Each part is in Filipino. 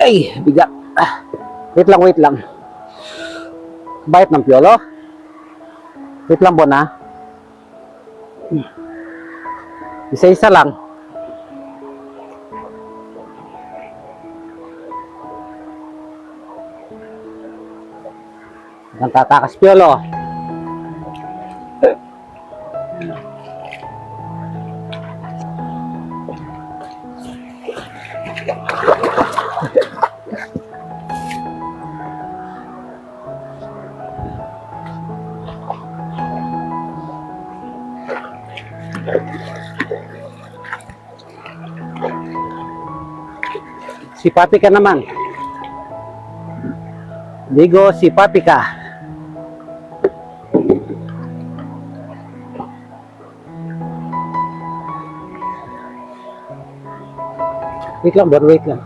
Ay, bigat. Wait lang, wait lang. Bayat ng piyolo. Wait lang po na. Isa-isa lang. Ang tatakas piyolo. Sipati ka naman. Digo, sipati ka. Wait lang, Bon, wait lang.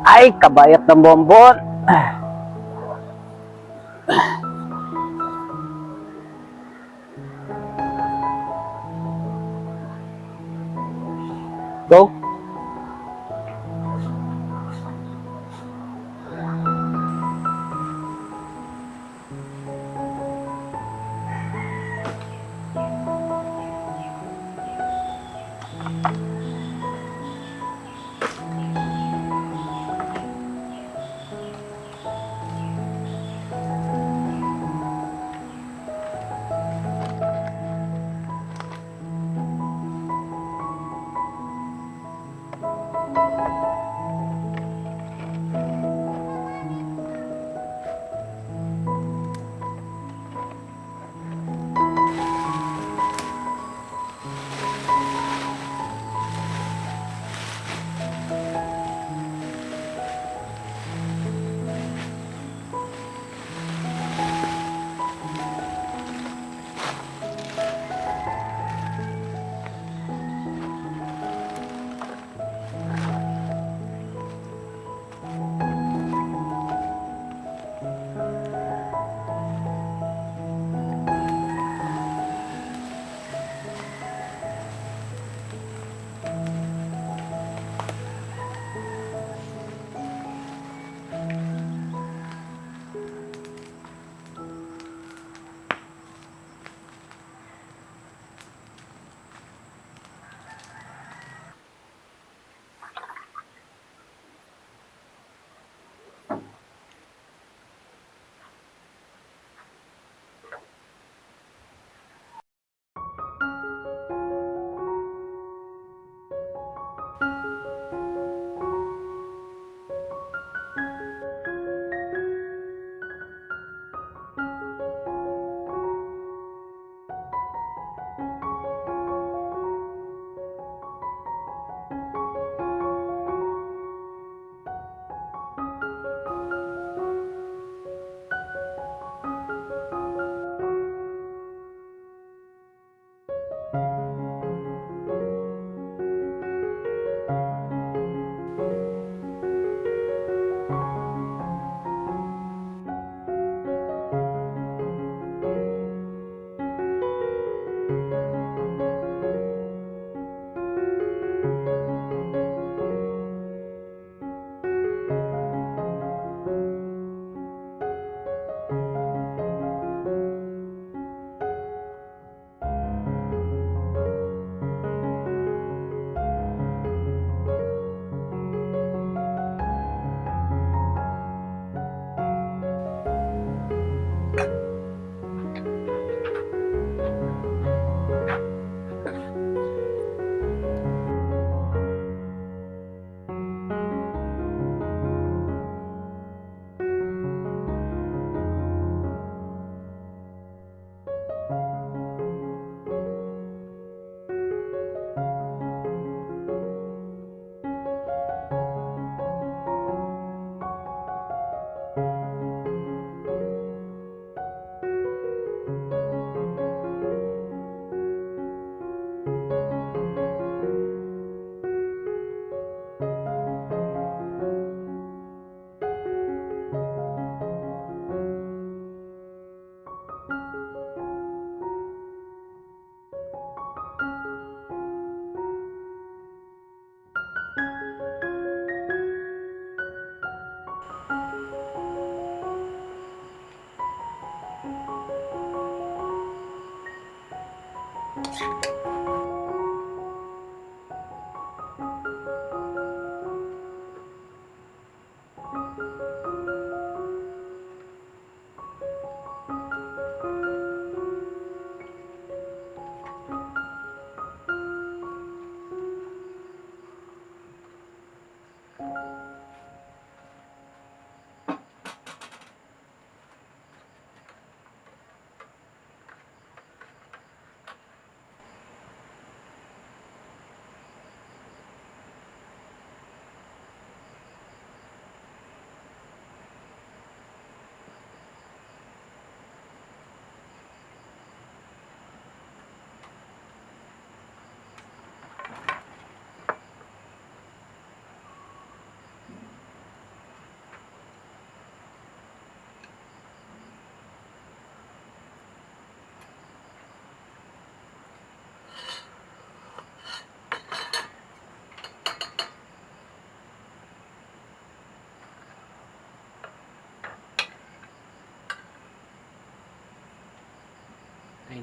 Ay, kabayat ng bonbon. Go.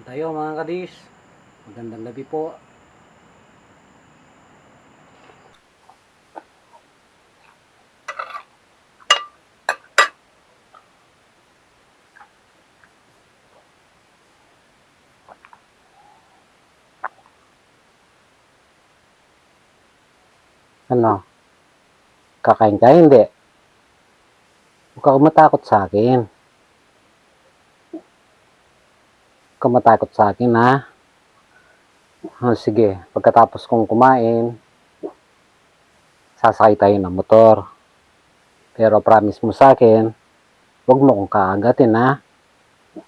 Kain tayo mga kadis. Magandang gabi po. Ano? Kakain ka? Hindi. Huwag ka matakot sa akin. Huwag ka matakot sa akin, ha? Sige, pagkatapos kong kumain, sasakay tayo ng motor. Pero promise mo sa akin, huwag mo kong kaagatin, ha?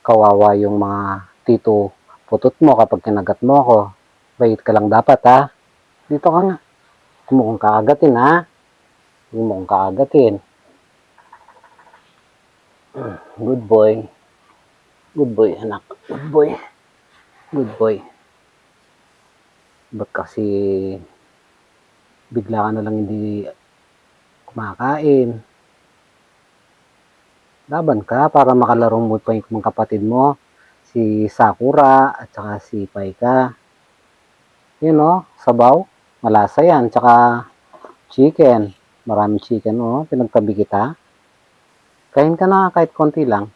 Kawawa yung mga tito putot mo kapag kinagat mo ako. Bait ka lang dapat, ha? Dito ka nga. Huwag mo kong kaagatin, ha? Huwag mo kong kaagatin. Good boy. Good boy, anak. Good boy. Good boy. Ba't kasi bigla ka na lang hindi kumakain? Laban ka para makalaro mo pa yung mga kapatid mo. Si Sakura at saka si Paika. Yun o, sabaw. Malasa yan. Tsaka chicken. Maraming chicken o. Pinagtabi kita. Kain ka na kahit konti lang.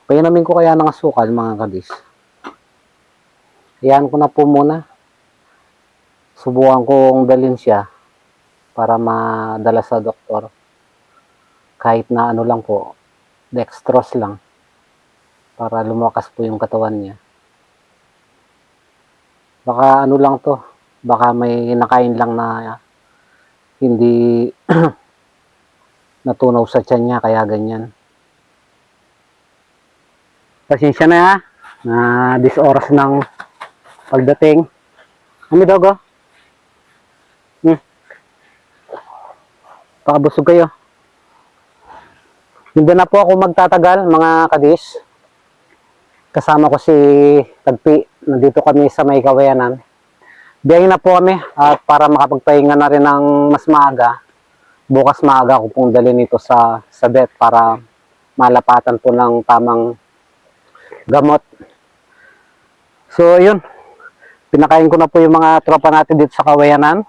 Painamin ko kaya ng asukal mga kadis. Hayaan ko na po muna. Subukan kong dalhin siya para madala sa doktor. Kahit na ano lang po, dextrose lang. Para lumakas po yung katawan niya. Baka ano lang to. Baka may nakain lang na hindi natunaw sa tiyan niya, kaya ganyan. Pasensya na ha, na 10 oras ng pagdating. Ano dogo? Pakabusog kayo. Hindi na po ako magtatagal mga kadis. Kasama ko si Tagpi. Nandito kami sa may Kawayanan. Biyahin na po kami at para makapagpahinga na rin ng mas maaga. Bukas maaga ko pong dalhin ito sa vet para malapatan po ng tamang gamot. So, yun. Pinakain ko na po yung mga tropa natin dito sa Kawayanan.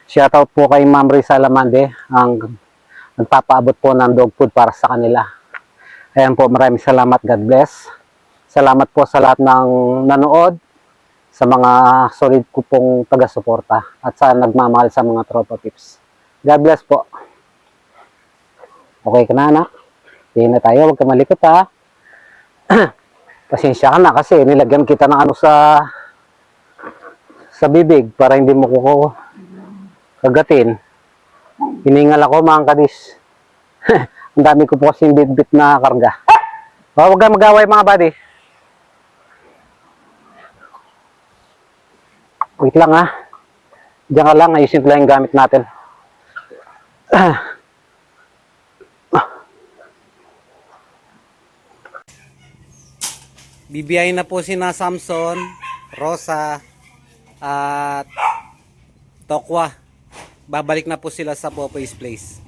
Shoutout po kay Ma'am Risa Lamande, ang nagpapaabot po ng dog food para sa kanila. Ayan po, maraming salamat. God bless. Salamat po sa lahat ng nanood, sa mga solid ko pong taga-suporta, at sa nagmamahal sa mga tropa tips. God bless po. Okay ka na, anak? Tingin na tayo, huwag ka malikot ha. Pasensya ka na kasi nilagyan kita ng ano sa bibig para hindi mo ko kagatin. Hiningal ako mga kadis. Ang dami ko po kasing bit-bit na karga. Huwag kang mag-away mga buddy. Wait lang ha. Diyan ka lang, ayusin ko lang yung gamit natin. Bibiyahin na po si na Samson, Rosa, at Tokwa. Babalik na po sila sa Popoy's Place.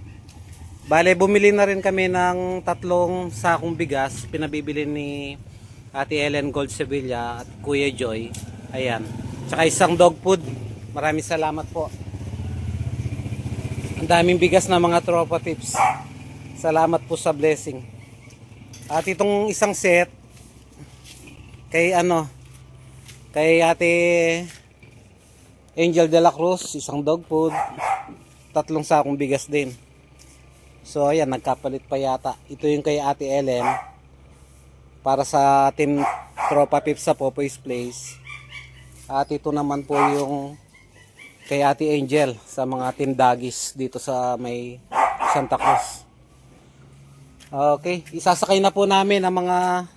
Bale, bumili na rin kami ng 3 sakong bigas. Pinabibili ni Ate Ellen Gold Sevilla at Kuya Joy. Ayan. Tsaka isang dog food. Maraming salamat po. Ang daming bigas na mga tropa tips. Salamat po sa blessing. At itong isang set, kay Ate Angel de la Cruz, isang dog food, 3 sakong bigas din. So ayan, nagkapalit pa yata. Ito yung kay Ate Ellen para sa team tropa pips sa Popoy's Place. At ito naman po yung kay Ate Angel sa mga team doggies dito sa may Santa Cruz. Okay, isasakay na po namin ang mga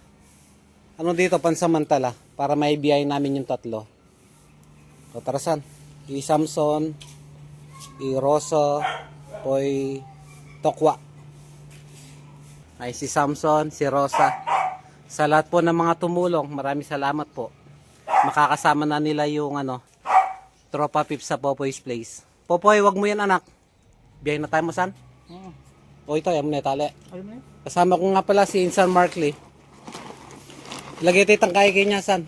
dito pansamantala para maibiyay namin yung 3. So, tarasan. Si Samson, si Rosa, Poy Tokwa. Ay, si Samson, si Rosa. Sa lahat po ng mga tumulong, maraming salamat po. Makakasama na nila yung tropa pips sa Popoy's Place. Popoy, wag mo yan anak. Biyay na tayo mo san? O ito, yan mo na itali. Kasama ko nga pala si Insan Markley. Lagay tayo tangkay kay niya san.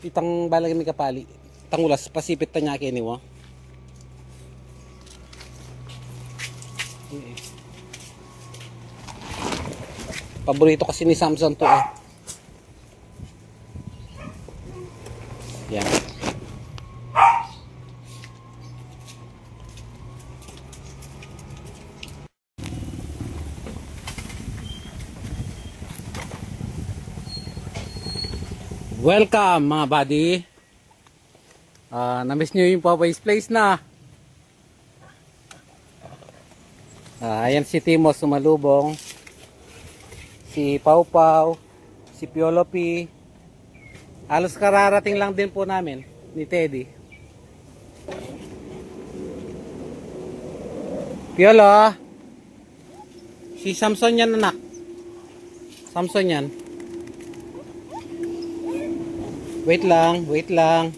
Itang balagay mi kapali. Tangulas pasipit ta niya kay niwa. Paborito kasi ni Samson to eh. Yan. Welcome mga buddy. Na-miss nyo yung Popeyes Place na. Ayan si Timo sumalubong. Si Pau Pau, si Piolo P. Halos kararating lang din po namin ni Teddy. Piolo, si Samson yan anak. Samson yan. Wait lang, wait lang.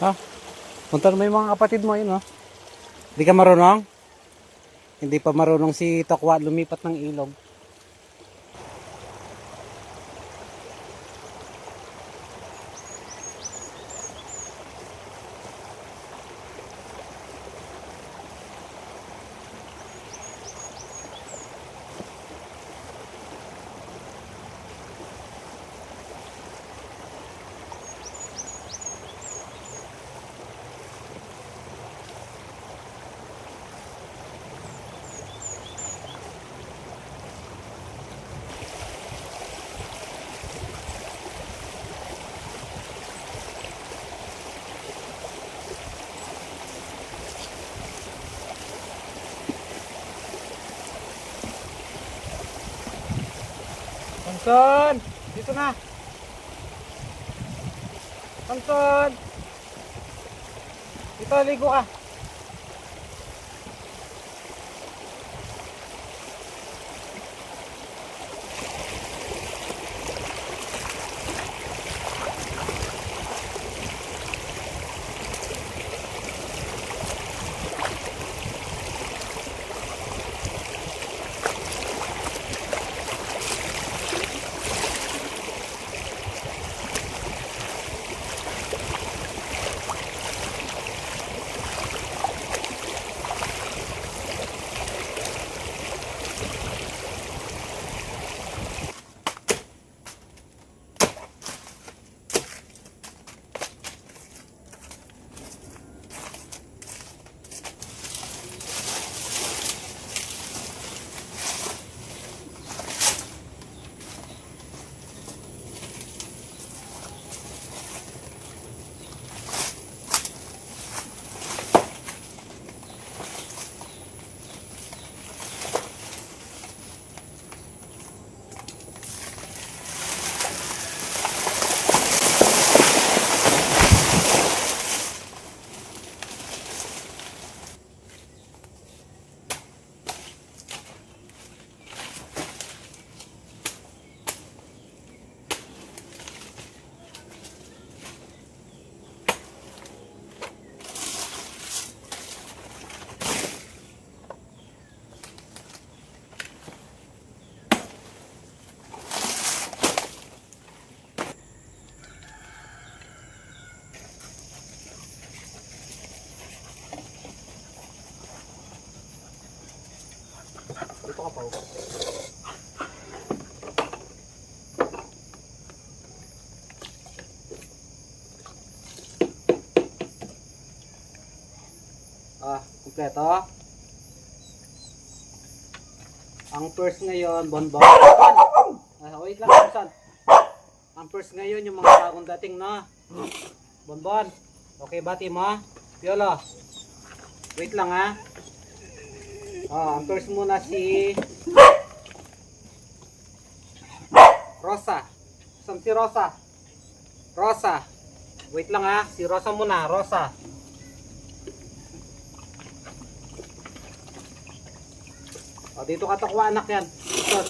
Ha? Punta mo yung mga kapatid mo yun, oh. Hindi ka marunong? Hindi pa marunong si Tokwa lumipat ng ilog. Samson! Dito na! Samson! Dito, ligo ka! Dito ka pa. Kumpleto. Ang first ngayon, bonbon. Wait lang, Samson. Ang first ngayon, yung mga bagong dating na. Bonbon. Okay ba, Timo? Piolo. Wait lang, ha. Ang first muna si Rosa. Saan si Rosa? Rosa. Wait lang, ha. Si Rosa muna. Rosa. Dito ka takwa, anak yan. Dito.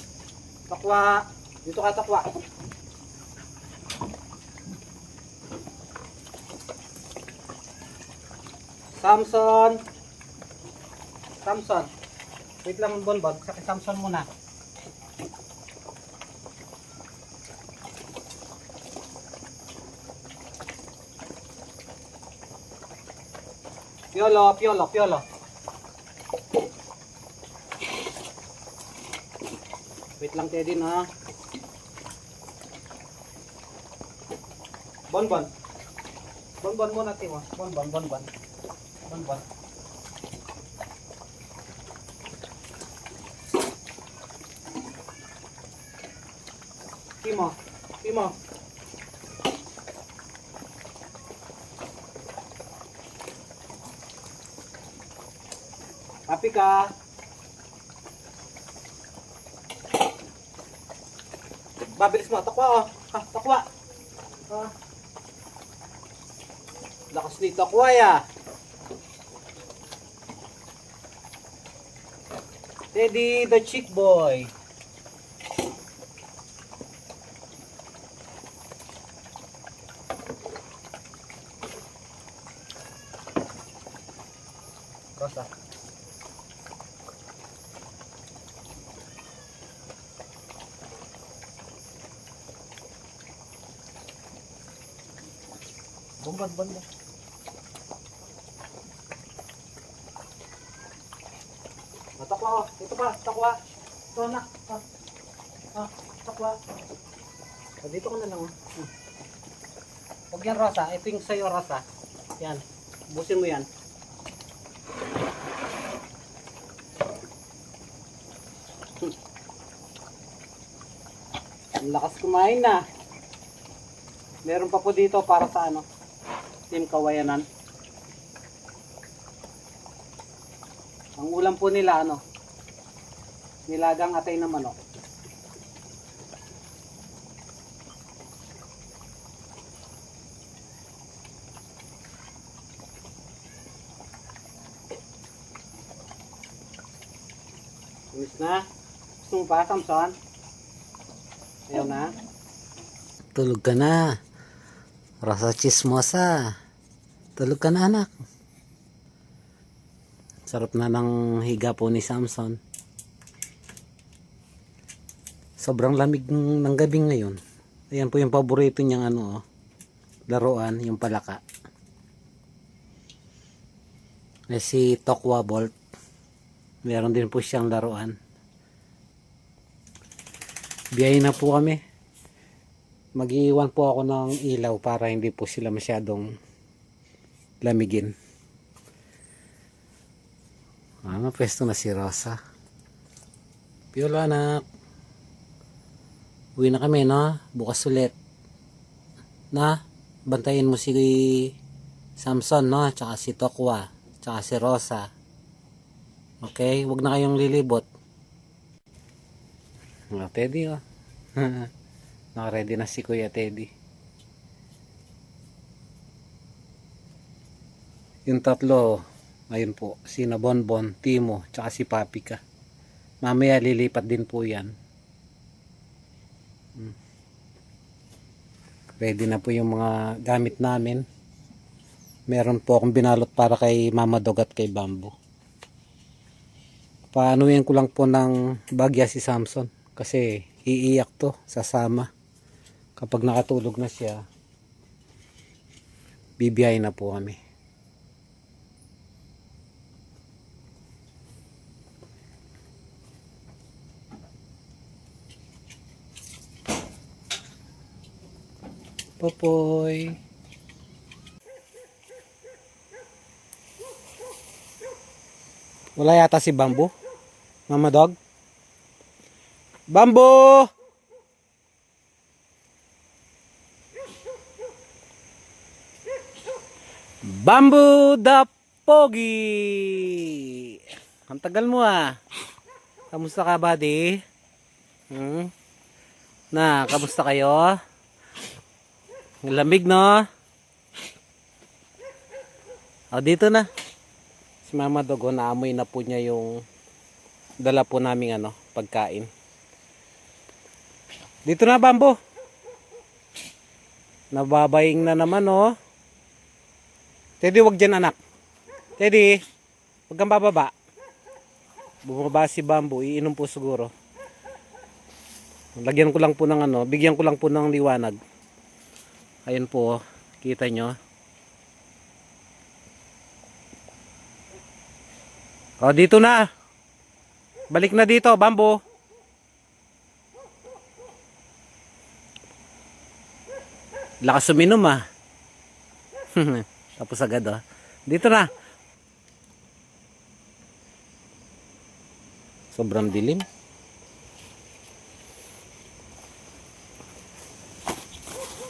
Takwa. Dito ka takwa. Samson. Samson. Wait lang, bonbon. Sa Samson muna. Piolo, piolo, piolo. Wait lang, Teddy, na. Bonbon. Bonbon muna, Timo. Bonbon, bonbon. Bonbon. Timo. Timo. Papi ka. Babilis mo. Takwa, oh. Takwa. Lakas ni takwa, ya. Teddy the chick boy. Rosa. Bonbon, bonbon. Takwa, oh. Ito pa, takwa. Ito na. Takwa. Dito ko na lang, oh. Huwag yan, Rosa. Ito yung sa'yo, Rosa. Yan. Busin mo yan. Ang lakas kumain na. Meron pa po dito para sa ano, Team Kawayanan. Ang ulam po nila ano, nilagang atay na manok. Tapos na. Gusto mo pa, Samson? Ayaw na. Tulog ka na. Rasa chismosa. Tulog ka na, anak. Sarap na ng higa po ni Samson. Sobrang lamig ng gabi ngayon. Ayan po yung paborito niyang ano, laruan, yung palaka. Eh, si Tokwa Bolt. Meron din po siyang laruan. Biyahe na po kami. Mag-iwan po ako ng ilaw para hindi po sila masyadong lamigin. Pwesto na si Rosa. Piola, anak. Uwi na kami, no? Bukas ulit. Na? Bantayin mo si Samson, no? Tsaka si Tokwa. Tsaka si Rosa. Okay? Huwag na kayong lilibot. Teddy, oh. Naka-ready na si Kuya Teddy. Yung tatlo, ayun po, si Bonbon, Timo, tsaka si Papika. Mamaya lilipat din po yan. Ready na po yung mga gamit namin. Meron po akong binalot para kay Mama Dog at kay Bamboo. Paanuhin ko lang po ng bagya si Samson. Kasi iiyak to, sasama. Kapag nakatulog na siya, bibiyay na po kami. Popoy. Wala yata si Bamboo. Mama Dog. Bamboo! Bamboo the Pogi! Ang tagal mo ah. Kamusta ka, buddy? Kamusta kayo? Lamig, no? Dito na. Si Mama Dog, naamoy na po niya yung dala po naming pagkain. Dito na, Bamboo. Nababaying na naman, oh. Teddy, wag dyan, anak. Teddy, wag kang bababa. Bumaba si Bamboo, iinom po siguro. Lagyan ko lang po ng bigyan ko lang po ng liwanag. Ayun po, kita nyo. Dito na. Balik na dito, Bamboo. Lakas uminom ah. Tapos agad oh. Dito na. Sobrang dilim.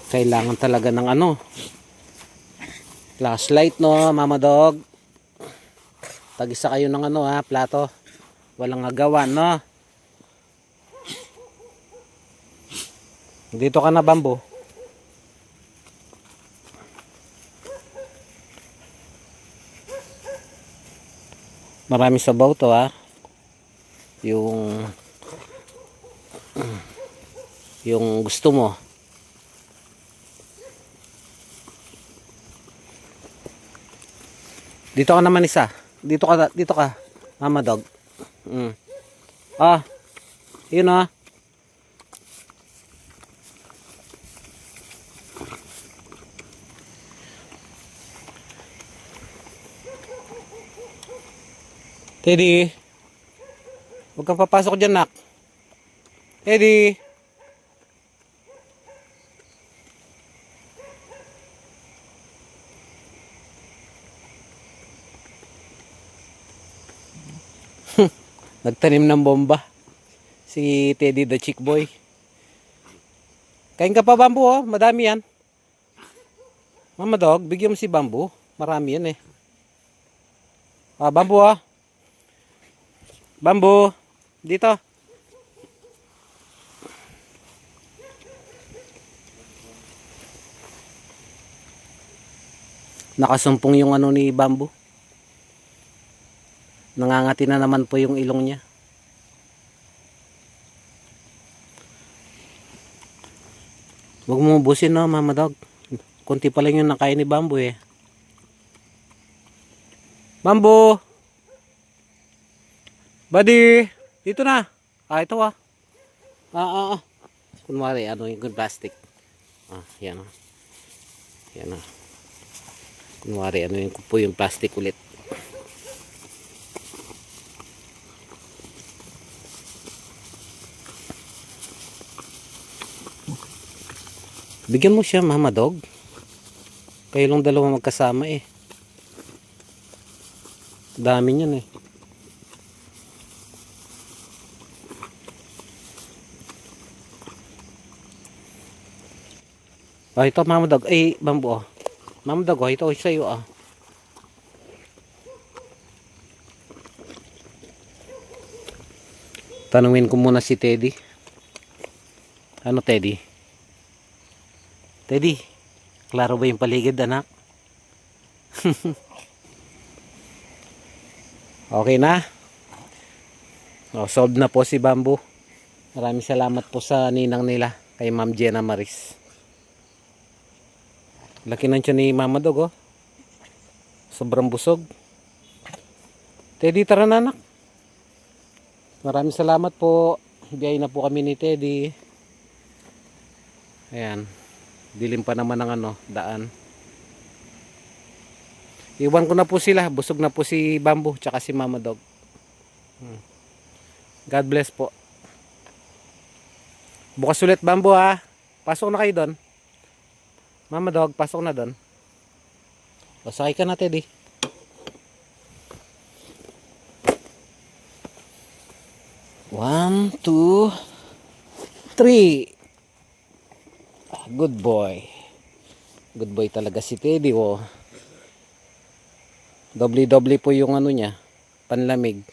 Kailangan talaga ng flashlight, no, Mama Dog. Tag-isa kayo ng plato. Walang agawan, no. Dito ka na, Bamboo. Marami sabaw to ha. Yung gusto mo. Dito ka naman isa. Dito ka, Mama Dog. Yun ah. Teddy, huwag kang papasok dyan, nak. Teddy. Nagtanim ng bomba si Teddy the Chick Boy. Kain ka pa, Bamboo, oh. Madami yan. Mama Dog, bigyan mo si Bamboo. Marami yan eh. Bamboo, oh. Bamboo, dito. Nakasumpong yung ni Bamboo. Nangangati na naman po yung ilong niya. Huwag mo ubusin, no, Mama Dog. Kunti pa lang yung nakain ni Bamboo eh. Bamboo! Buddy! Dito na! Ito ah. Kunwari, ano yung plastic. Yan ah. Yan ah. Kunwari, ano yung kupo yung plastic ulit. Bigyan mo siya, Mama Dog. Kayo lang dalawa magkasama eh. Dami niyan eh. Ito Mama Dog. Bamboo oh. Mama Dog, ito sa'yo ah. Tanungin ko muna si Teddy. Ano Teddy? Teddy, klaro ba yung paligid anak? Okay na? Solved na po si Bamboo. Maraming salamat po sa ninang nila kay Ma'am Jenna Maris. Laki ng tiyan ni Mama Dog oh. Sobrang busog. Teddy, tara na anak. Maraming salamat po. Biyay na po kami ni Teddy. Ayan. Dilim pa naman ng daan. Iwan ko na po sila. Busog na po si Bamboo tsaka si Mama Dog. God bless po. Bukas ulit Bamboo ha. Pasok na kayo doon. Mama Dog, pasok na doon. Sakay ka na Teddy. 1, 2, 3. Good boy. Good boy talaga si Teddy oh. Doble-doble po yung niya, panlamig.